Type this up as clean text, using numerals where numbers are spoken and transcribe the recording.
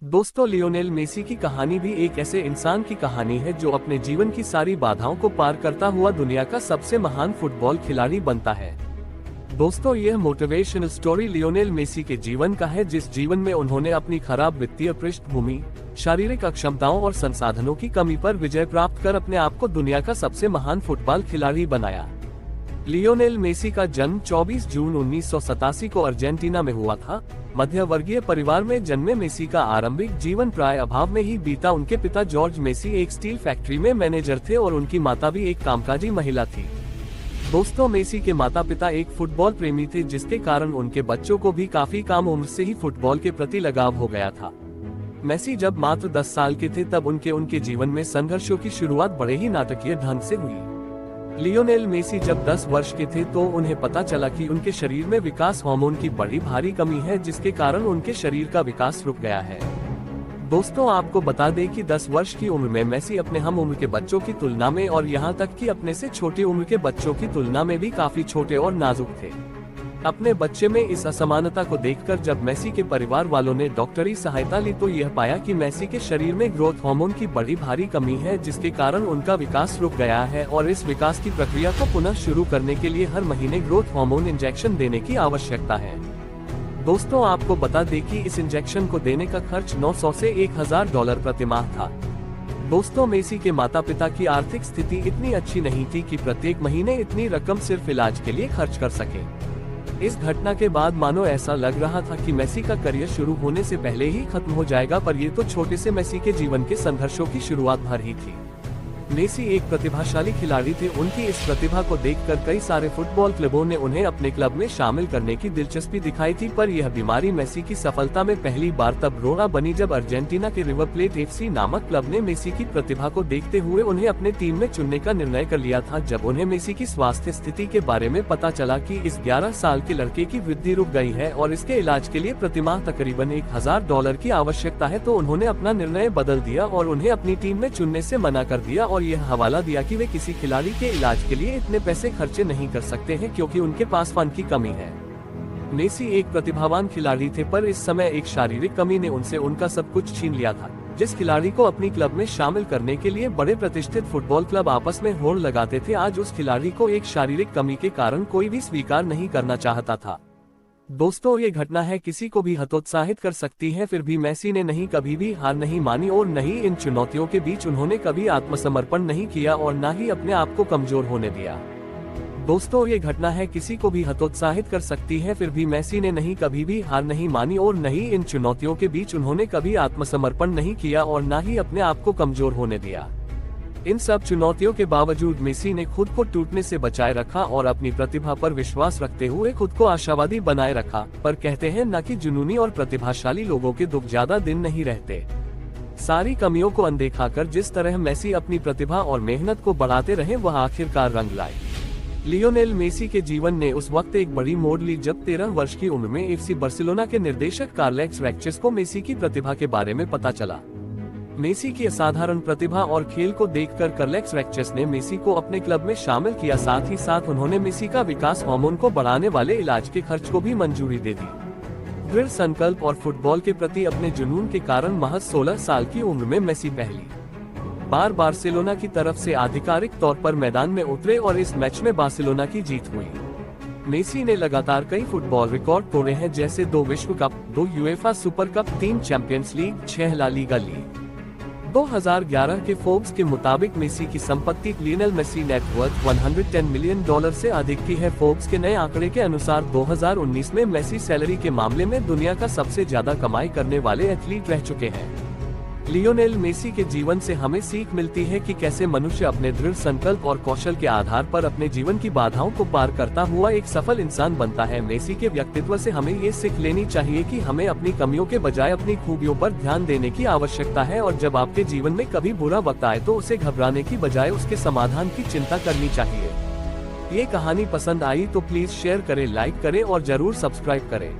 दोस्तों, Lionel Messi की कहानी भी एक ऐसे इंसान की कहानी है जो अपने जीवन की सारी बाधाओं को पार करता हुआ दुनिया का सबसे महान फुटबॉल खिलाड़ी बनता है। दोस्तों, यह मोटिवेशनल स्टोरी लियोनेल मेसी के जीवन का है, जिस जीवन में उन्होंने अपनी खराब वित्तीय पृष्ठभूमि, शारीरिक अक्षमताओं और संसाधनों की कमी पर विजय प्राप्त कर अपने आप को दुनिया का सबसे महान फुटबॉल खिलाड़ी बनाया। लियोनेल मेसी का जन्म 24 जून 1987 को अर्जेंटीना में हुआ था। मध्य वर्गीय परिवार में जन्मे मेसी का आरंभिक जीवन प्राय अभाव में ही बीता। उनके पिता जॉर्ज मेसी एक स्टील फैक्ट्री में मैनेजर थे और उनकी माता भी एक कामकाजी महिला थी। दोस्तों, मेसी के माता पिता एक फुटबॉल प्रेमी थे, जिसके कारण उनके बच्चों को भी काफी कम उम्र से ही फुटबॉल के प्रति लगाव हो गया था। मेसी जब मात्र 10 साल के थे तब उनके जीवन में संघर्षों की शुरुआत बड़े ही नाटकीय ढंग से हुई। लियोनेल मेसी जब 10 वर्ष के थे तो उन्हें पता चला कि उनके शरीर में विकास हार्मोन की बड़ी भारी कमी है, जिसके कारण उनके शरीर का विकास रुक गया है। दोस्तों, आपको बता दें कि 10 वर्ष की उम्र में मेसी अपने हम उम्र के बच्चों की तुलना में और यहाँ तक कि अपने से छोटी उम्र के बच्चों की तुलना में भी काफी छोटे और नाजुक थे। अपने बच्चे में इस असमानता को देखकर जब मेसी के परिवार वालों ने डॉक्टरी सहायता ली तो यह पाया कि मेसी के शरीर में ग्रोथ हार्मोन की बड़ी भारी कमी है, जिसके कारण उनका विकास रुक गया है और इस विकास की प्रक्रिया को पुनः शुरू करने के लिए हर महीने ग्रोथ हार्मोन इंजेक्शन देने की आवश्यकता है। दोस्तों, आपको बता दें कि इस इंजेक्शन को देने का खर्च $900 से $1000 प्रति माह था। दोस्तों, मेसी के माता पिता की आर्थिक स्थिति इतनी अच्छी नहीं थी कि प्रत्येक महीने इतनी रकम सिर्फ इलाज के लिए खर्च कर सके। इस घटना के बाद मानो ऐसा लग रहा था कि मेसी का करियर शुरू होने से पहले ही खत्म हो जाएगा, पर ये तो छोटे से मेसी के जीवन के संघर्षों की शुरुआत भर ही थी। मेसी एक प्रतिभाशाली खिलाड़ी थे। उनकी इस प्रतिभा को देखकर कई सारे फुटबॉल क्लबों ने उन्हें अपने क्लब में शामिल करने की दिलचस्पी दिखाई थी, पर यह बीमारी मेसी की सफलता में पहली बार तब रोड़ा बनी जब अर्जेंटीना के रिवर प्लेट FC नामक क्लब ने मेसी की प्रतिभा को देखते हुए उन्हें अपने टीम में चुनने का निर्णय कर लिया था। जब उन्हें मेसी की स्वास्थ्य स्थिति के बारे में पता चला कि इस 11 साल के लड़के की वृद्धि रुक गई है और इसके इलाज के लिए प्रतिमाह तकरीबन $1000 की आवश्यकता है, तो उन्होंने अपना निर्णय बदल दिया और उन्हें अपनी टीम में चुनने से मना कर दिया और यह हवाला दिया कि वे किसी खिलाड़ी के इलाज के लिए इतने पैसे खर्चे नहीं कर सकते हैं क्योंकि उनके पास फंड की कमी है। मेसी एक प्रतिभावान खिलाड़ी थे, पर इस समय एक शारीरिक कमी ने उनसे उनका सब कुछ छीन लिया था। जिस खिलाड़ी को अपनी क्लब में शामिल करने के लिए बड़े प्रतिष्ठित फुटबॉल क्लब आपस में होड़ लगाते थे, आज उस खिलाड़ी को एक शारीरिक कमी के कारण कोई भी स्वीकार नहीं करना चाहता था। दोस्तों, ये घटना है किसी को भी हतोत्साहित कर सकती है, फिर भी मेसी ने नहीं कभी भी हार नहीं मानी और नहीं इन चुनौतियों के बीच उन्होंने कभी आत्मसमर्पण नहीं किया और न ही अपने आप को कमजोर होने दिया। दोस्तों, ये घटना है किसी को भी हतोत्साहित कर सकती है, फिर भी मेसी ने नहीं कभी भी हार नहीं मानी और नहीं इन चुनौतियों के बीच उन्होंने कभी आत्मसमर्पण नहीं किया और न ही अपने आप को कमजोर होने दिया। इन सब चुनौतियों के बावजूद मेसी ने खुद को टूटने से बचाए रखा और अपनी प्रतिभा पर विश्वास रखते हुए खुद को आशावादी बनाए रखा। पर कहते हैं न कि जुनूनी और प्रतिभाशाली लोगों के दुख ज्यादा दिन नहीं रहते। सारी कमियों को अनदेखा कर जिस तरह मेसी अपनी प्रतिभा और मेहनत को बढ़ाते रहे, वह आखिरकार रंग लाए। लियोनेल मेसी के जीवन ने उस वक्त एक बड़ी मोड़ ली जब 13 वर्ष की उम्र में FC बार्सिलोना के निर्देशक कार्लेस रैक्चेस को मेसी की प्रतिभा के बारे में पता चला। मेसी की असाधारण प्रतिभा और खेल को देखकर कार्लेस रैक्चेस ने मेसी को अपने क्लब में शामिल किया। साथ ही साथ उन्होंने मेसी का विकास हार्मोन को बढ़ाने वाले इलाज के खर्च को भी मंजूरी दे दी। दृढ़ संकल्प और फुटबॉल के प्रति अपने जुनून के कारण महज 16 साल की उम्र में मेसी पहली बार बार्सिलोना की तरफ से आधिकारिक तौर पर मैदान में उतरे और इस मैच में बार्सिलोना की जीत हुई। मेसी ने लगातार कई फुटबॉल रिकॉर्ड तोड़े हैं, जैसे 2 विश्व कप, 2 UEFA super cup, 3 champions league, 6 La Liga league. 2011 के फोर्ब्स के मुताबिक मेसी की संपत्ति लियोनेल मेसी नेटवर्थ $110 मिलियन से अधिक की है। फोर्ब्स के नए आंकड़े के अनुसार 2019 में मेसी सैलरी के मामले में दुनिया का सबसे ज्यादा कमाई करने वाले एथलीट रह चुके हैं। लियोनेल मेसी के जीवन से हमें सीख मिलती है कि कैसे मनुष्य अपने दृढ़ संकल्प और कौशल के आधार पर अपने जीवन की बाधाओं को पार करता हुआ एक सफल इंसान बनता है। मेसी के व्यक्तित्व से हमें ये सीख लेनी चाहिए कि हमें अपनी कमियों के बजाय अपनी खूबियों पर ध्यान देने की आवश्यकता है और जब आपके जीवन में कभी बुरा वक्त आए तो उसे घबराने की बजाय उसके समाधान की चिंता करनी चाहिए। ये कहानी पसंद आई तो प्लीज शेयर करें, लाइक करें और जरूर सब्सक्राइब करें।